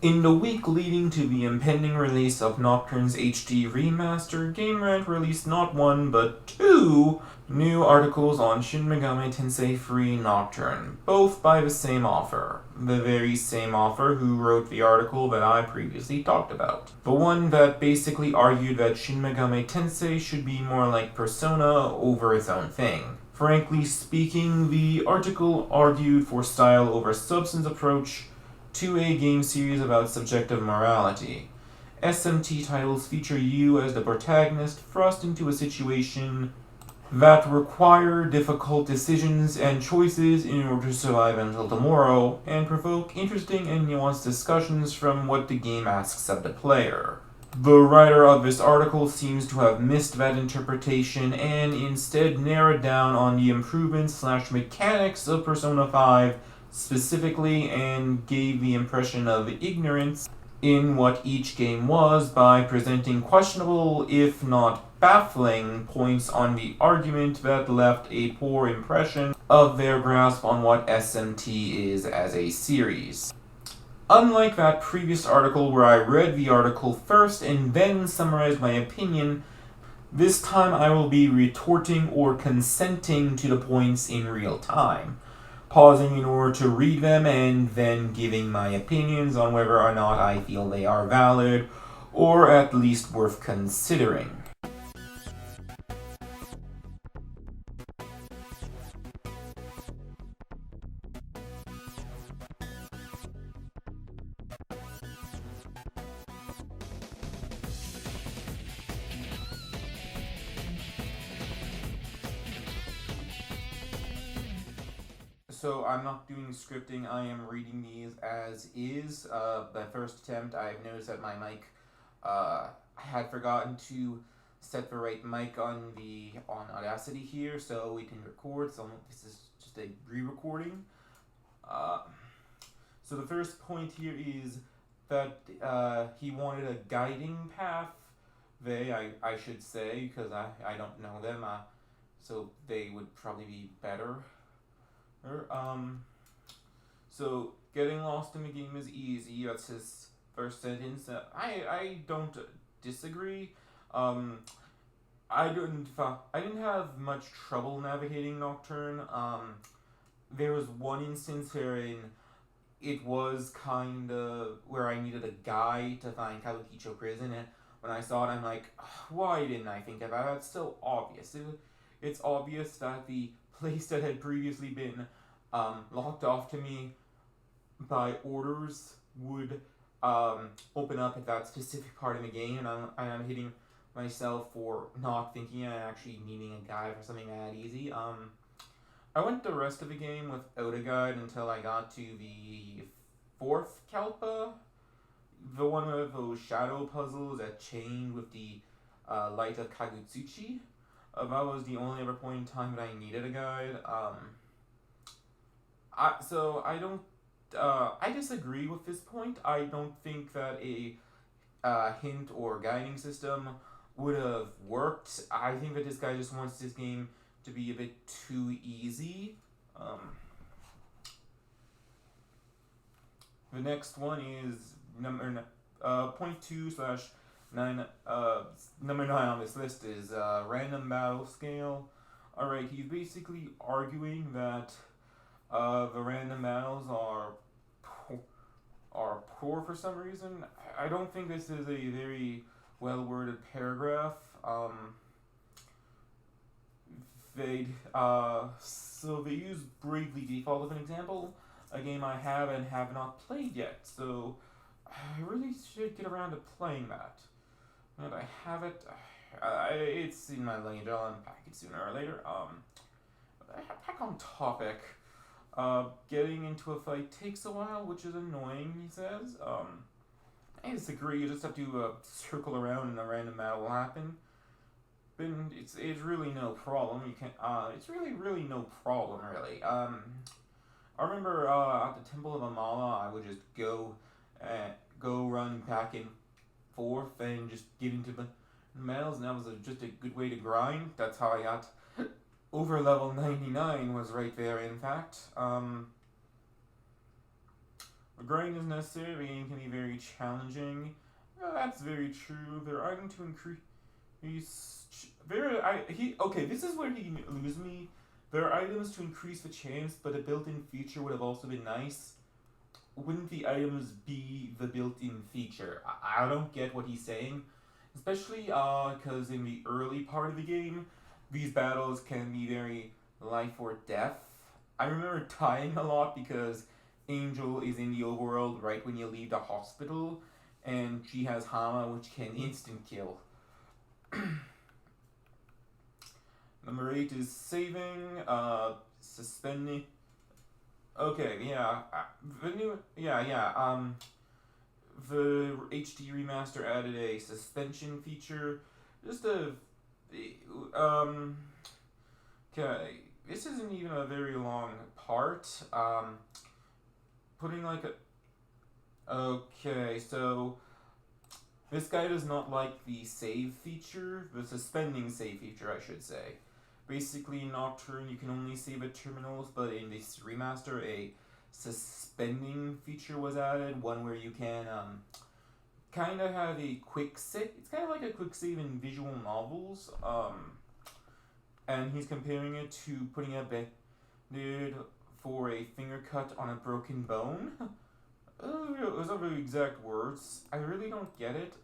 In the week leading to the impending release of Nocturne's HD remaster, Gamerant released not one but two new articles on Shin Megami Tensei Free Nocturne, both by the same author. The very same author who wrote the article that I previously talked about. The one that basically argued that Shin Megami Tensei should be more like Persona over its own thing. Frankly speaking, the article argued for style over substance approach to a game series about subjective morality. SMT titles feature you as the protagonist thrust into a situation that require difficult decisions and choices in order to survive until tomorrow, and provoke interesting and nuanced discussions from what the game asks of the player. The writer of this article seems to have missed that interpretation and instead narrowed down on the improvements/mechanics of Persona 5 specifically, and gave the impression of ignorance in what each game was by presenting questionable, if not baffling, points on the argument that left a poor impression of their grasp on what SMT is as a series. Unlike that previous article where I read the article first and then summarized my opinion, this time I will be retorting or consenting to the points in real time, pausing in order to read them and then giving my opinions on whether or not I feel they are valid or at least worth considering. So I'm not doing scripting, I am reading these as is. The first attempt, I've noticed that my mic, I had forgotten to set the right mic on Audacity here, so we can record. So this is just a re-recording. Uh, so the first point here is that he wanted a guiding path. I should say, because I don't know them, so they would probably be better. So getting lost in the game is easy. That's his first sentence. I don't disagree. I didn't have much trouble navigating Nocturne. There was one instance wherein it was kind of where I needed a guide to find Kabukicho Prison, and when I saw it, I'm like, why didn't I think of that? That's so obvious. It's obvious that the place that had previously been locked off to me by orders would open up at that specific part of the game, and I'm hitting myself for not thinking and actually needing a guide for something that easy. I went the rest of the game without a guide until I got to the fourth Kalpa, the one with those shadow puzzles that chained with the light of Kagutsuchi. That was the only other point in time that I needed a guide. I don't. I disagree with this point. I don't think that a hint or guiding system would have worked. I think that this guy just wants this game to be a bit too easy. The next one is point 2/9. Number 9 on this list is random battle scale. Alright, he's basically arguing that the random battles are poor for some reason. I don't think this is a very well worded paragraph. So they use Bravely Default as an example, a game I have and have not played yet. So I really should get around to playing that. And I have it. It's in my luggage. I'll unpack it sooner or later. Back on topic. Getting into a fight takes a while, which is annoying, he says. I disagree. You just have to circle around and a random battle will happen. But it's really no problem. You can it's really no problem, really. I remember at the Temple of Amala, I would just go run back and forth and just get into the battles, and that was just a good way to grind. That's how I got over level 99, was right there, in fact. Grind is necessary, the game can be very challenging. That's very true. Their item to increase. Okay, this is where he loses me. There are items to increase the chance, but a built-in feature would have also been nice. Wouldn't the items be the built-in feature? I don't get what he's saying. Especially because in the early part of the game, these battles can be very life or death. I remember dying a lot because Angel is in the overworld right when you leave the hospital, and she has Hama, which can instant kill. Number 8 is saving, suspending. Okay, yeah, the HD remaster added a suspension feature. Okay, this isn't even a very long part. Putting like a. Okay, so this guy does not like the save feature, the suspending save feature, I should say. Basically, in Nocturne, you can only save at terminals, but in this remaster, a suspending feature was added, one where you can kind of have a quick save. It's kind of like a quick save in visual novels, and he's comparing it to putting a band-aid for a finger cut on a broken bone. Those are the exact words. I really don't get it.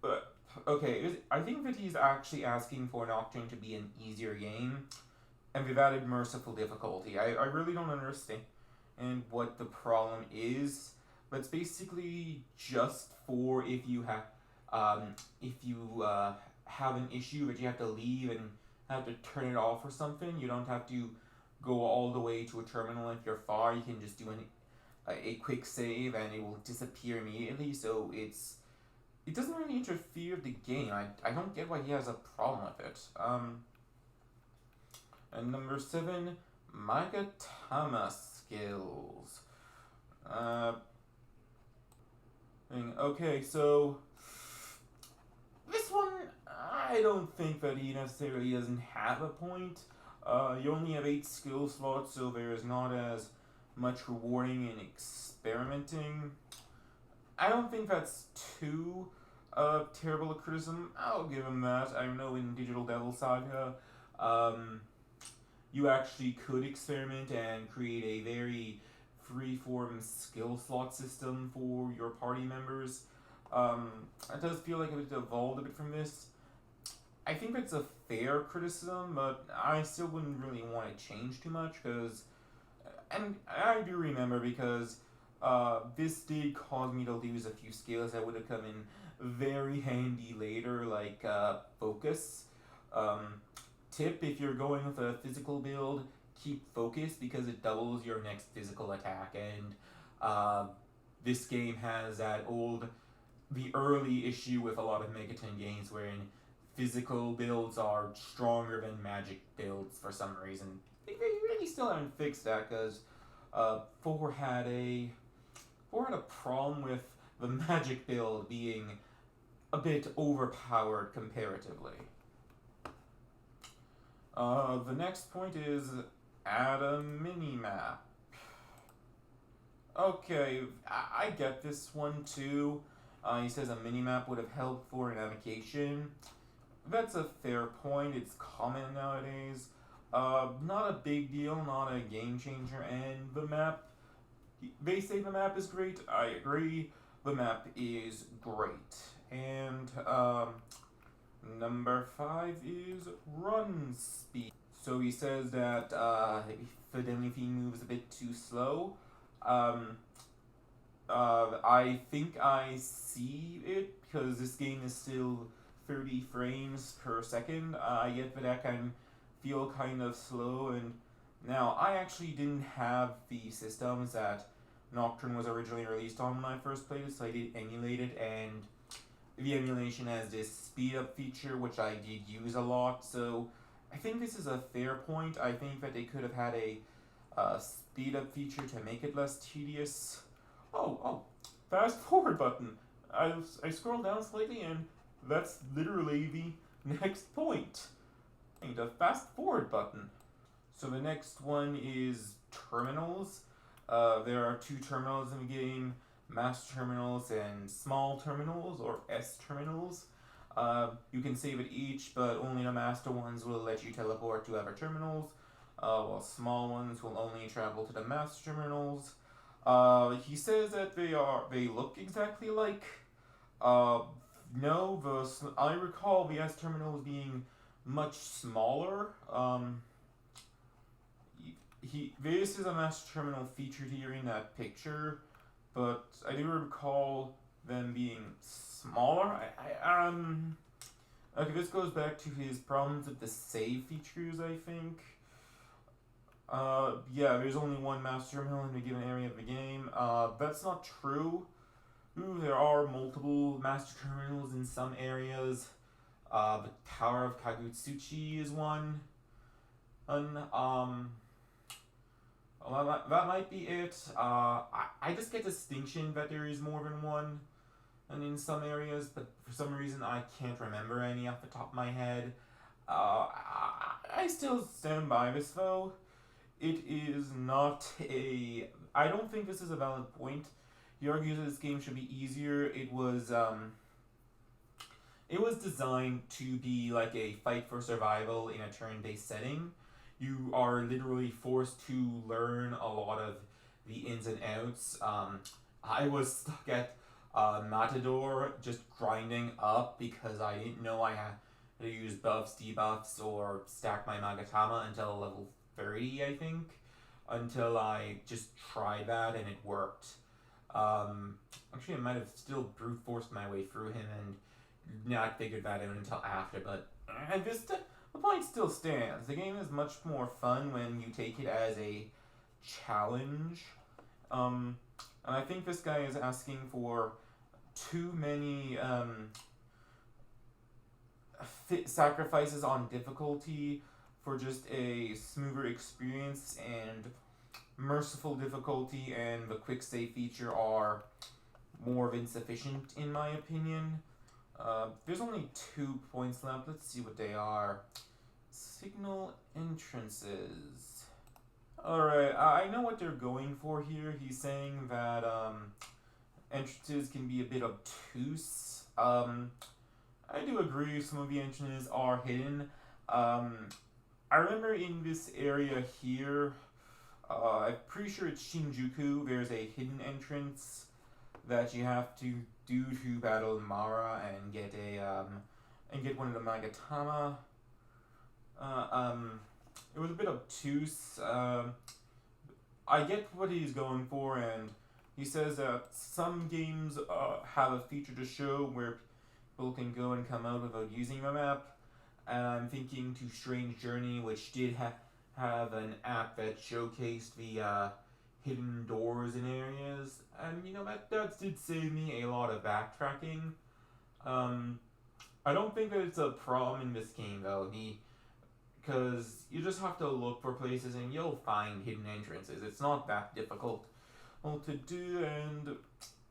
But okay, I think that he's actually asking for Nocturne to be an easier game, and they've added merciful difficulty. I really don't understand what the problem is, but it's basically just for if you have have an issue that you have to leave and have to turn it off or something. You don't have to go all the way to a terminal if you're far. You can just do a quick save and it will disappear immediately. So it doesn't really interfere with the game. I don't get why he has a problem with it. And number 7, Magatama skills. Okay, so this one, I don't think that he necessarily doesn't have a point. You only have 8 skill slots, so there is not as much rewarding in experimenting. I don't think that's too terrible a criticism. I'll give him that. I know in Digital Devil Saga, you actually could experiment and create a very free-form skill slot system for your party members. It does feel like it evolved a bit from this. I think that's a fair criticism, but I still wouldn't really want to change too much because, and I do remember because this did cause me to lose a few skills that would have come in very handy later, like focus. Tip, if you're going with a physical build, keep focus because it doubles your next physical attack, and this game has the early issue with a lot of Megaton games wherein physical builds are stronger than magic builds for some reason. They really still haven't fixed that because 4 had a problem with the magic build being a bit overpowered comparatively. The next point is add a mini-map. Okay, I get this one too. He says a mini-map would have helped for navigation. That's a fair point. It's common nowadays. Not a big deal, not a game changer, and the map, they say the map is great. I agree. The map is great. And number 5 is run speed. So he says that Fidelity moves a bit too slow. I think I see it because this game is still 30 frames per second. I get that can feel kind of slow, and now I actually didn't have the systems that Nocturne was originally released on when I first played it, so I did emulate it, and the emulation has this speed up feature which I did use a lot, so I think this is a fair point. I think that they could have had a speed up feature to make it less tedious. Oh, fast forward button. I scroll down slightly and that's literally the next point. The fast forward button. So the next one is terminals. There are two terminals in the game, master terminals and small terminals, or S terminals. You can save at each, but only the master ones will let you teleport to other terminals, while small ones will only travel to the master terminals. He says that they look exactly like. Uh, no, I recall the S terminals being much smaller. This is a master terminal featured here in that picture, but I do recall them being smaller. Okay, this goes back to his problems with the save features, I think. Yeah, there's only one master terminal in a given area of the game. That's not true. Ooh, there are multiple master terminals in some areas. The Tower of Kagutsuchi is one. Well, that might be it. I just get distinction that there is more than one, and in some areas, but for some reason I can't remember any off the top of my head. I still stand by this though. It is not a. I don't think this is a valid point. He argues that this game should be easier. It was designed to be like a fight for survival in a turn-based setting. You are literally forced to learn a lot of the ins and outs. I was stuck at Matador just grinding up because I didn't know I had to use buffs, debuffs, or stack my Magatama until level 30, I think. Until I just tried that and it worked. Actually, I might have still brute forced my way through him and not figured that out until after, but the point still stands. The game is much more fun when you take it as a challenge. And I think this guy is asking for too many sacrifices on difficulty for just a smoother experience, and merciful difficulty and the quick save feature are more than sufficient in my opinion. There's only 2 points left. Let's see what they are. Signal entrances. Alright, I know what they're going for here. He's saying that entrances can be a bit obtuse. I do agree some of the entrances are hidden. I remember in this area here, I'm pretty sure it's Shinjuku, there's a hidden entrance that you have to do to battle Mara and get one of the Magatama. It was a bit obtuse. I get what he's going for, and he says that some games have a feature to show where people can go and come out without using the map. And I'm thinking to Strange Journey, which did have an app that showcased the hidden doors in areas, and that did save me a lot of backtracking. I don't think that it's a problem in this game though, because you just have to look for places and you'll find hidden entrances. It's not that difficult to do, and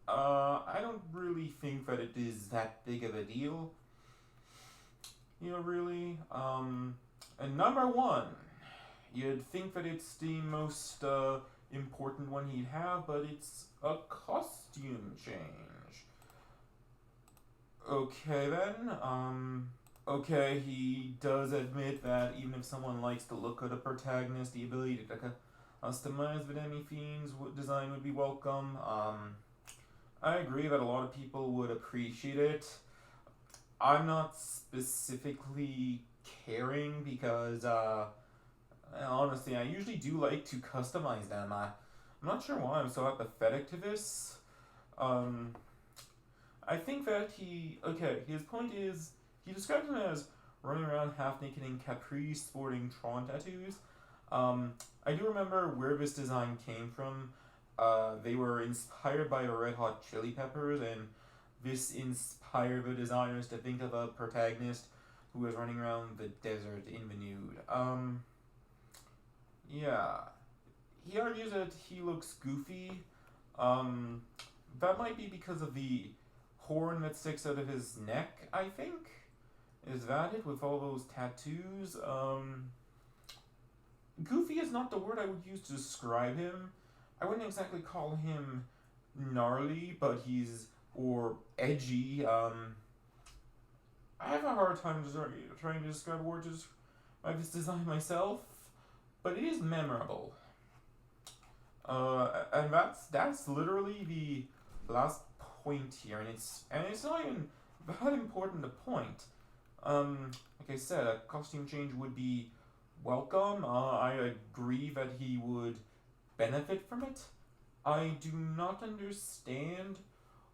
I don't really think that it is that big of a deal. Really. And number one, you'd think that it's the most important one he'd have, but it's a costume change. Okay then, okay, he does admit that even if someone likes the look of the protagonist, the ability to customize the Demi-Fiend's design would be welcome. I agree that a lot of people would appreciate it. I'm not specifically caring because, honestly, I usually do like to customize them. I'm not sure why I'm so apathetic to this. I think that his point is, he describes him as running around half naked in capris sporting Tron tattoos. I do remember where this design came from. They were inspired by the Red Hot Chili Peppers, and this inspired the designers to think of a protagonist who was running around the desert in the nude. Yeah. He argues that he looks goofy. That might be because of the horn that sticks out of his neck, I think. Is that it, with all those tattoos? Goofy is not the word I would use to describe him. I wouldn't exactly call him gnarly, but or edgy. I have a hard time trying to describe words of this design myself, but it is memorable. And that's literally the last point here, and it's not even that important a point. Like I said, a costume change would be welcome. I agree that he would benefit from it. I do not understand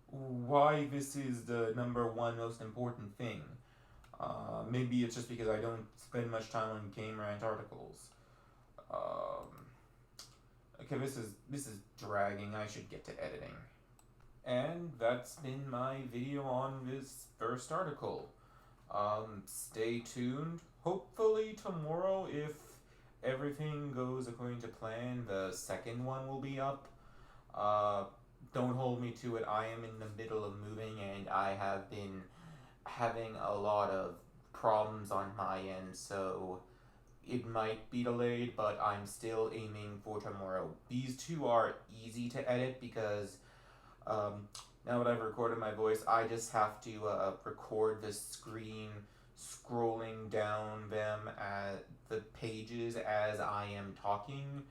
why this is the number one most important thing. Maybe it's just because I don't spend much time on Gamerant articles. Um, okay, this is dragging. I should get to editing. And that's been my video on this first article. Stay tuned. Hopefully tomorrow, if everything goes according to plan, the second one will be up. Don't hold me to it. I am in the middle of moving and I have been having a lot of problems on my end, so it might be delayed, but I'm still aiming for tomorrow. These two are easy to edit because now that I've recorded my voice, I just have to record the screen scrolling down them at the pages as I am talking.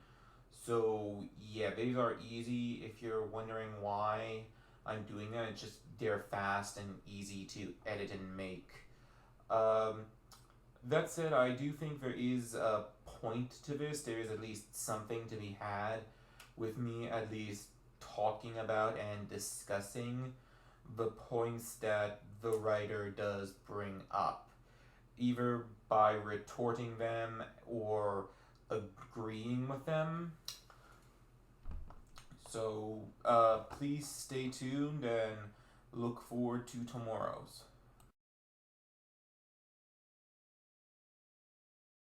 So yeah, these are easy. If you're wondering why I'm doing that, it's just they're fast and easy to edit and make. Um, that said, I do think there is a point to this. There is at least something to be had with me at least talking about and discussing the points that the writer does bring up, either by retorting them or agreeing with them. So please stay tuned and look forward to tomorrow's.